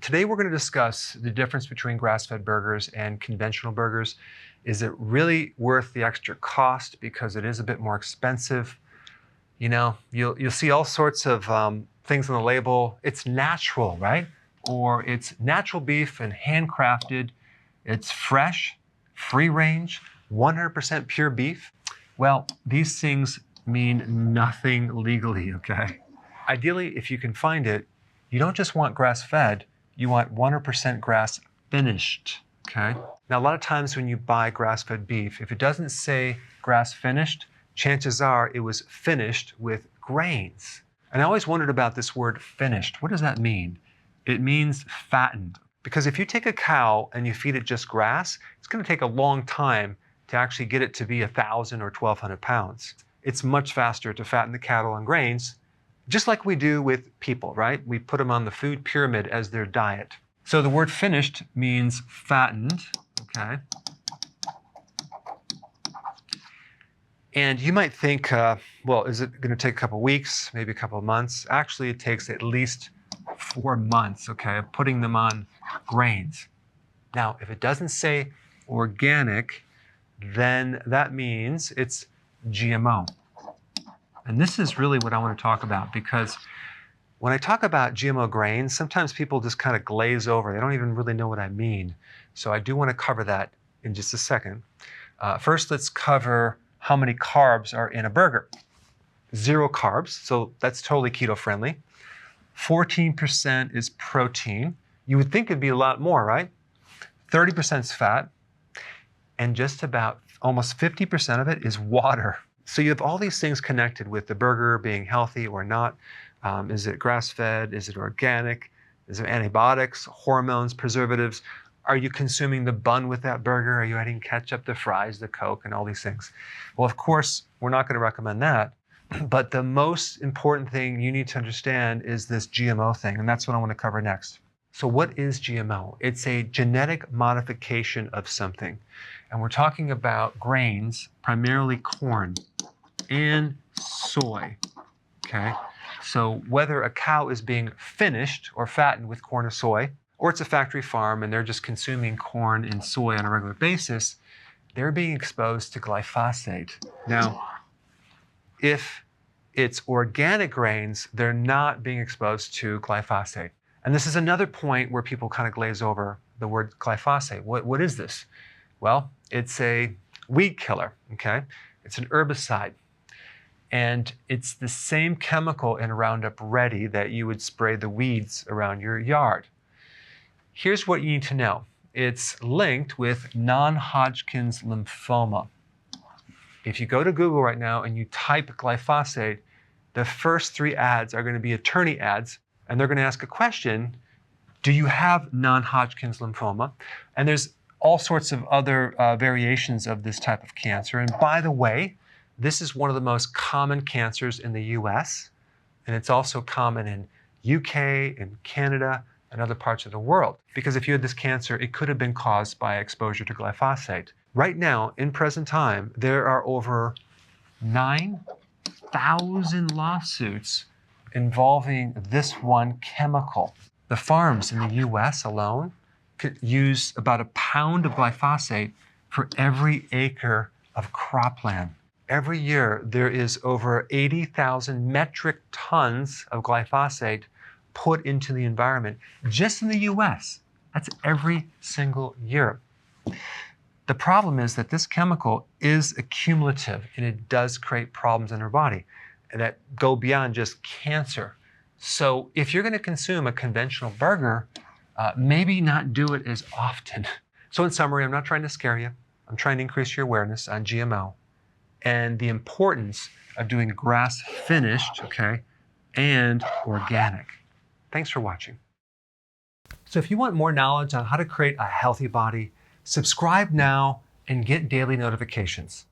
Today we're going to discuss the difference between grass-fed burgers and conventional burgers. Is it really worth the extra cost because it is a bit more expensive? You know, you'll see all sorts of things on the label. It's natural, right? Or it's natural beef and handcrafted. It's fresh, free range, 100% pure beef. Well, these things mean nothing legally, okay? Ideally, if you can find it, you don't just want grass-fed, you want 100% grass finished, okay? Now, a lot of times when you buy grass-fed beef, if it doesn't say grass finished, chances are it was finished with grains. And I always wondered about this word finished. What does that mean? It means fattened. Because if you take a cow and you feed it just grass, it's going to take a long time to actually get it to be 1,000 or 1,200 pounds. It's much faster to fatten the cattle on grains, just like we do with people, right? We put them on the food pyramid as their diet. So the word finished means fattened, okay? And you might think, well, is it going to take a couple weeks, maybe a couple of months? Actually, it takes at least 4 months, okay, of putting them on grains. Now, if it doesn't say organic, then that means it's GMO. And this is really what I want to talk about, because when I talk about GMO grains, sometimes people just kind of glaze over. They don't even really know what I mean. So I do want to cover that in just a second. First, let's cover how many carbs are in a burger. 0 carbs, so that's totally keto friendly. 14% is protein. You would think it'd be a lot more, right? 30% is fat, and just about almost 50% of it is water. So you have all these things connected with the burger being healthy or not. Is it grass-fed? Is it organic? Is there antibiotics, hormones, preservatives? Are you consuming the bun with that burger? Are you adding ketchup, the fries, the Coke, and all these things? Well, of course, we're not going to recommend that. But the most important thing you need to understand is this GMO thing, and that's what I want to cover next. So what is GMO? It's a genetic modification of something. And we're talking about grains, primarily corn and soy, okay? So whether a cow is being finished or fattened with corn or soy, or it's a factory farm and they're just consuming corn and soy on a regular basis, they're being exposed to glyphosate. Now, if it's organic grains, they're not being exposed to glyphosate. And this is another point where people kind of glaze over the word glyphosate. What is this? Well, it's a weed killer, okay? It's an herbicide. And it's the same chemical in Roundup Ready that you would spray the weeds around your yard. Here's what you need to know. It's linked with non-Hodgkin's lymphoma. If you go to Google right now and you type glyphosate, the first 3 ads are going to be attorney ads, and they're going to ask a question: do you have non-Hodgkin's lymphoma? And there's all sorts of other variations of this type of cancer. And by the way, this is one of the most common cancers in the US, and it's also common in UK, in Canada, and other parts of the world. Because if you had this cancer, it could have been caused by exposure to glyphosate. Right now, in present time, there are over 9,000 lawsuits involving this one chemical. The farms in the US alone could use about a pound of glyphosate for every acre of cropland. Every year, there is over 80,000 metric tons of glyphosate put into the environment just in the US. That's every single year. The problem is that this chemical is accumulative and it does create problems in our body that go beyond just cancer. So if you're going to consume a conventional burger, maybe not do it as often. So in summary, I'm not trying to scare you. I'm trying to increase your awareness on GMO and the importance of doing grass finished, okay, and organic. Thanks for watching. So if you want more knowledge on how to create a healthy body, subscribe now and get daily notifications.